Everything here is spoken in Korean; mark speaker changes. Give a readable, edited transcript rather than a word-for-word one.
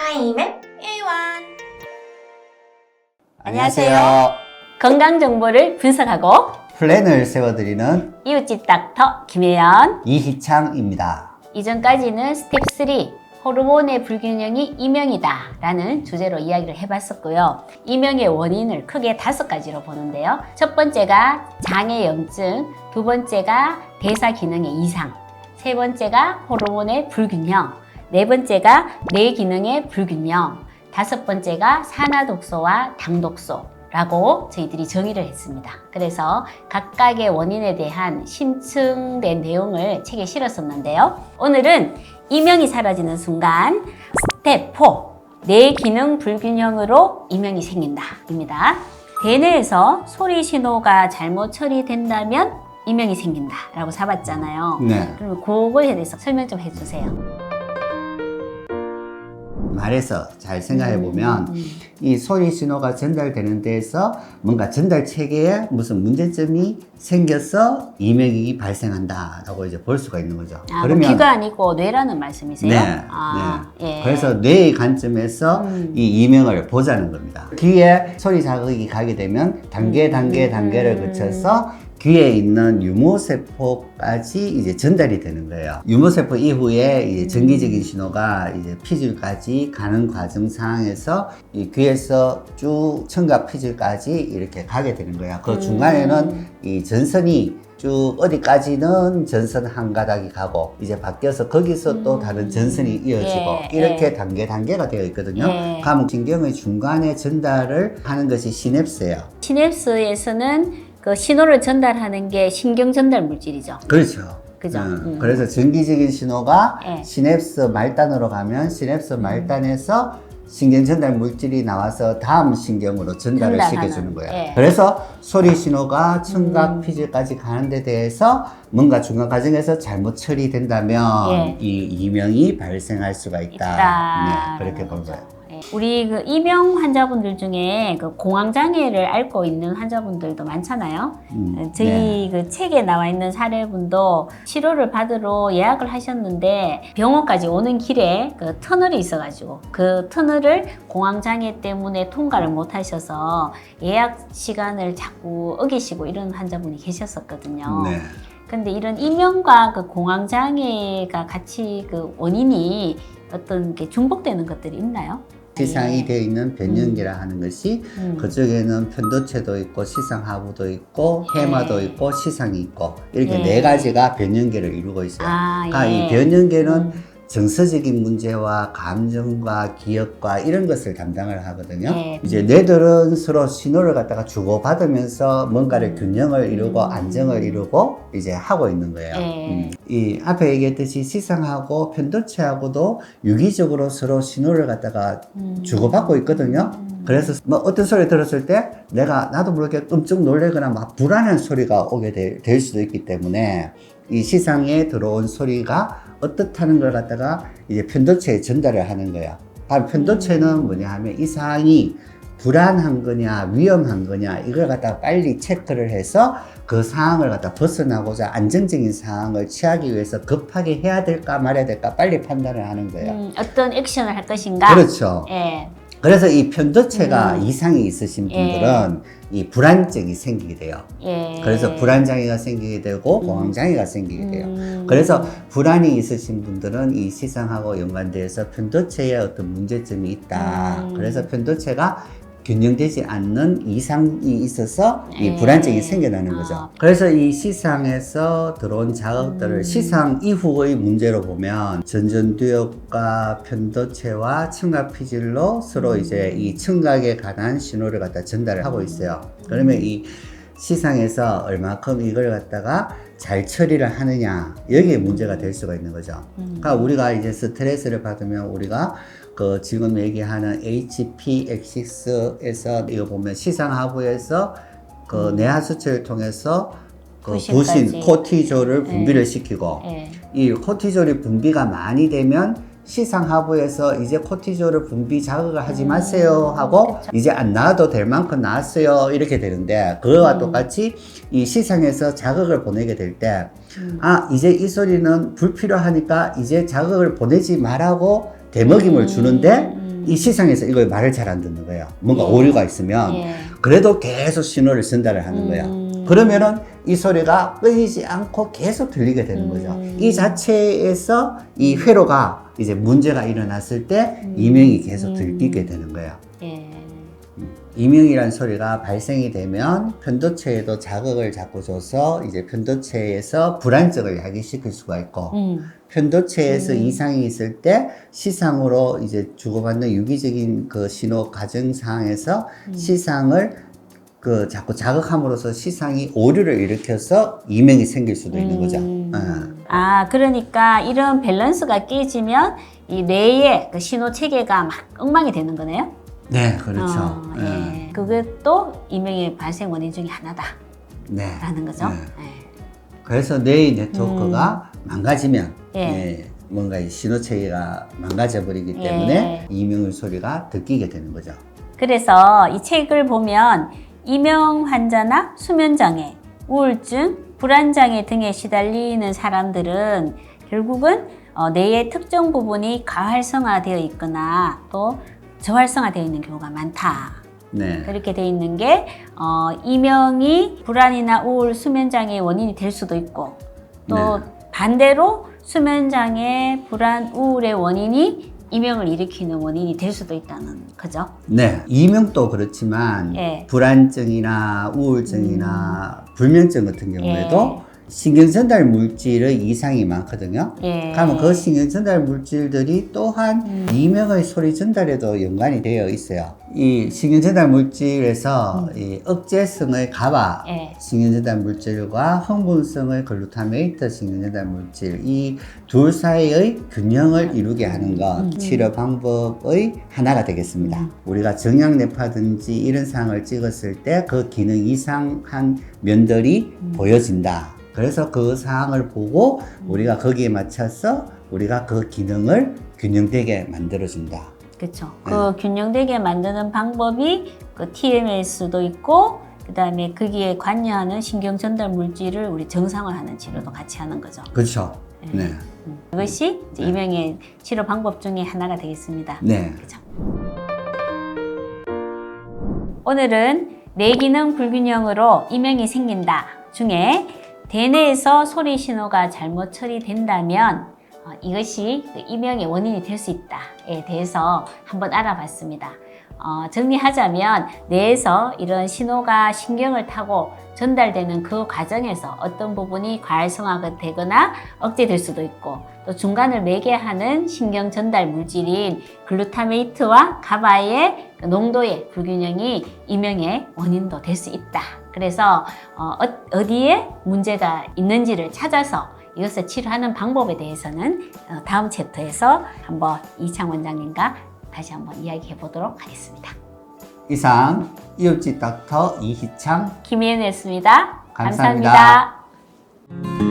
Speaker 1: 타임의 일환.
Speaker 2: 안녕하세요.
Speaker 3: 건강 정보를 분석하고
Speaker 2: 플랜을 세워드리는
Speaker 3: 이웃집 닥터 김혜연.
Speaker 2: 이희창입니다.
Speaker 3: 이전까지는 스텝 3 호르몬의 불균형이 이명이다 라는 주제로 이야기를 해봤었고요. 이명의 원인을 크게 5가지로 보는데요. 첫 번째가 장애염증, 두 번째가 대사 기능의 이상, 세 번째가 호르몬의 불균형, 네 번째가 뇌 기능의 불균형, 다섯 번째가 산화독소와 당독소라고 저희들이 정의를 했습니다. 그래서 각각의 원인에 대한 심층된 내용을 책에 실었었는데요. 오늘은 이명이 사라지는 순간 스텝 4 뇌 기능 불균형으로 이명이 생긴다 입니다. 대뇌에서 소리 신호가 잘못 처리된다면 이명이 생긴다 라고 잡았잖아요.
Speaker 2: 네.
Speaker 3: 그럼 그거에 대해서 설명 좀 해주세요.
Speaker 2: 말해서 잘 생각해 보면 이 소리 신호가 전달되는 데에서 뭔가 전달 체계에 무슨 문제점이 생겨서 이명이 발생한다라고 이제 볼 수가 있는 거죠.
Speaker 3: 그러면 귀가 아니고 뇌라는 말씀이세요?
Speaker 2: 네,
Speaker 3: 예.
Speaker 2: 그래서 뇌의 관점에서 이 이명을 보자는 겁니다. 귀에 소리 자극이 가게 되면 단계를 거쳐서 귀에 있는 유모세포까지 이제 전달이 되는 거예요. 유모세포 이후에 이제 전기적인 신호가 이제 피줄까지 가는 과정 상황에서 이 귀에서 쭉 청각 피줄까지 이렇게 가게 되는 거예요. 그 중간에는 이 전선이 쭉 어디까지는 전선 한 가닥이 가고 이제 바뀌어서 거기서 또 다른 전선이 이어지고 이렇게 단계가 되어 있거든요. 감신경의 중간에 전달을 하는 것이 시냅스예요.
Speaker 3: 시냅스에서는 그 신호를 전달하는 게 신경 전달 물질이죠.
Speaker 2: 그렇죠.
Speaker 3: 그죠?
Speaker 2: 그래서 전기적인 신호가
Speaker 3: 예.
Speaker 2: 시냅스 말단으로 가면 시냅스 말단에서 신경 전달 물질이 나와서 다음 신경으로 전달을 시켜주는 거예요.
Speaker 3: 예.
Speaker 2: 그래서 소리 신호가 청각 피질까지 가는 데 대해서 뭔가 중간 과정에서 잘못 처리된다면 이 이명이 발생할 수가 있다. 네, 그렇게 본 거예요.
Speaker 3: 우리 그 이명 환자분들 중에 그 공황장애를 앓고 있는 환자분들도 많잖아요. 저희 그 책에 나와 있는 사례분도 치료를 받으러 예약을 하셨는데 병원까지 오는 길에 그 터널이 있어가지고 그 터널을 공황장애 때문에 통과를 못 하셔서 예약 시간을 자꾸 어기시고 이런 환자분이 계셨었거든요.
Speaker 2: 네.
Speaker 3: 근데 이런 이명과 그 공황장애가 같이 그 원인이 어떤 게 중복되는 것들이 있나요?
Speaker 2: 시상이 되어 있는 변연계라 하는 것이 그쪽에는 편도체도 있고 시상하부도 있고 해마도 있고 시상이 있고 이렇게 네 가지가 변연계를 이루고 있어요. 이 변연계는 정서적인 문제와 감정과 기억과 이런 것을 담당을 하거든요. 이제 뇌들은 서로 신호를 갖다가 주고받으면서 뭔가를 균형을 이루고 안정을 이루고 이제 하고 있는 거예요. 이 앞에 얘기했듯이 시상하고 편도체하고도 유기적으로 서로 신호를 갖다가 주고받고 있거든요. 그래서 뭐 어떤 소리 들었을 때 나도 모르게 끔찍 놀래거나 막 불안한 소리가 오게 될 수도 있기 때문에 이 시상에 들어온 소리가 어떻다는 걸 갖다가 이제 편도체에 전달을 하는 거야. 편도체는 뭐냐 하면 이 사항이 불안한 거냐 위험한 거냐 이걸 갖다가 빨리 체크를 해서 그 상황을 갖다 벗어나고자 안정적인 상황을 취하기 위해서 급하게 해야 될까 말아야 될까 빨리 판단을 하는 거예요.
Speaker 3: 어떤 액션을 할 것인가.
Speaker 2: 그렇죠. 그래서 이 편도체가 이상이 있으신 분들은 이 불안증이 생기게 돼요. 그래서 불안장애가 생기게 되고 공황장애가 생기게 돼요. 그래서 불안이 있으신 분들은 이 시상하고 연관돼서 편도체에 어떤 문제점이 있다. 그래서 편도체가 균형되지 않는 이상이 있어서 이 불안증이 생겨나는 거죠. 그래서 이 시상에서 들어온 자극들을 시상 이후의 문제로 보면 전전두엽과 편도체와 청각 피질로 서로 이제 이 청각에 관한 신호를 갖다 전달을 하고 있어요. 그러면 이 시상에서 얼마큼 이걸 갖다가 잘 처리를 하느냐 여기에 문제가 될 수가 있는 거죠. 그러니까 우리가 이제 스트레스를 받으면 우리가 그 지금 얘기하는 HPX6에서 이거 보면 시상하부에서 그 뇌하수체를 통해서 그 부신 코티졸을 분비를 시키고 이 코티졸이 분비가 많이 되면 시상하부에서 이제 코티졸을 분비 자극을 하지 마세요 하고 이제 안 나와도 될 만큼 나왔어요 이렇게 되는데 그거와 똑같이 이 시상에서 자극을 보내게 될 때 이제 이 소리는 불필요하니까 이제 자극을 보내지 말라고 대먹임을 주는데 이 시상에서 이걸 말을 잘 안 듣는 거예요. 뭔가
Speaker 3: 예.
Speaker 2: 오류가 있으면
Speaker 3: 예.
Speaker 2: 그래도 계속 신호를 전달을 하는 거예요. 그러면은 이 소리가 끊이지 않고 계속 들리게 되는 거죠. 이 자체에서 이 회로가 이제 문제가 일어났을 때 이명이 계속 들리게 되는 거예요.
Speaker 3: 예.
Speaker 2: 이명이란 소리가 발생이 되면 편도체에도 자극을 자꾸 줘서 이제 편도체에서 불안정을 야기시킬 수가 있고 편도체에서 이상이 있을 때 시상으로 이제 주고받는 유기적인 그 신호 과정 상에서 시상을 그 자꾸 자극함으로써 시상이 오류를 일으켜서 이명이 생길 수도 있는 거죠.
Speaker 3: 아, 그러니까 이런 밸런스가 깨지면 이 뇌의 그 신호 체계가 막 엉망이 되는 거네요.
Speaker 2: 네, 그렇죠.
Speaker 3: 예. 그것도 이명의 발생 원인 중에 하나다라는
Speaker 2: 네.
Speaker 3: 거죠.
Speaker 2: 네.
Speaker 3: 예.
Speaker 2: 그래서 뇌의 네트워크가 망가지면
Speaker 3: 예.
Speaker 2: 예, 뭔가 이 신호 체계가 망가져 버리기
Speaker 3: 예.
Speaker 2: 때문에 이명의 소리가 듣기게 되는 거죠.
Speaker 3: 그래서 이 책을 보면 이명 환자나 수면장애, 우울증, 불안장애 등에 시달리는 사람들은 결국은 뇌의 특정 부분이 과활성화되어 있거나 또 저활성화되어 있는 경우가 많다.
Speaker 2: 네.
Speaker 3: 그렇게 되어 있는 게 이명이 불안이나 우울, 수면장애의 원인이 될 수도 있고 또
Speaker 2: 네.
Speaker 3: 반대로 수면장애, 불안, 우울의 원인이 이명을 일으키는 원인이 될 수도 있다는 거죠.
Speaker 2: 네. 이명도 그렇지만
Speaker 3: 예.
Speaker 2: 불안증이나 우울증이나 불면증 같은 경우에도
Speaker 3: 예.
Speaker 2: 신경전달 물질의 이상이 많거든요.
Speaker 3: 예.
Speaker 2: 그러면 그 신경전달 물질들이 또한 이명의 소리 전달에도 연관이 되어 있어요. 이 신경전달 물질에서 이 억제성의 가바
Speaker 3: 예.
Speaker 2: 신경전달 물질과 흥분성의 글루타메이트 신경전달 물질 이 둘 사이의 균형을 이루게 하는 것 치료 방법의 하나가 되겠습니다. 우리가 정형내파든지 이런 상을 찍었을 때 그 기능 이상한 면들이 보여진다. 그래서 그 사항을 보고 우리가 거기에 맞춰서 우리가 그 기능을 균형되게 만들어준다.
Speaker 3: 그렇죠. 그 균형되게 만드는 방법이 그 TMS도 있고 그다음에 거기에 관여하는 신경 전달 물질을 우리 정상화하는 치료도 같이 하는 거죠.
Speaker 2: 그렇죠. 네.
Speaker 3: 그것이 이제 이명의 치료 방법 중에 하나가 되겠습니다.
Speaker 2: 네.
Speaker 3: 그렇죠. 오늘은 뇌기능 불균형으로 이명이 생긴다 중에 대뇌에서 소리 신호가 잘못 처리된다면 이것이 이명의 원인이 될 수 있다에 대해서 한번 알아봤습니다. 정리하자면 뇌에서 이런 신호가 신경을 타고 전달되는 그 과정에서 어떤 부분이 과활성화가 되거나 억제될 수도 있고 또 중간을 매개하는 신경 전달 물질인 글루타메이트와 가바의 농도의 불균형이 이명의 원인도 될 수 있다. 그래서 어디에 문제가 있는지를 찾아서 이것을 치료하는 방법에 대해서는 다음 챕터에서 한번 이창 원장님과 다시 한번 이야기해 보도록 하겠습니다.
Speaker 2: 이상 이웃집 닥터 이희창
Speaker 3: 김혜연이었습니다.
Speaker 2: 감사합니다.
Speaker 3: 감사합니다.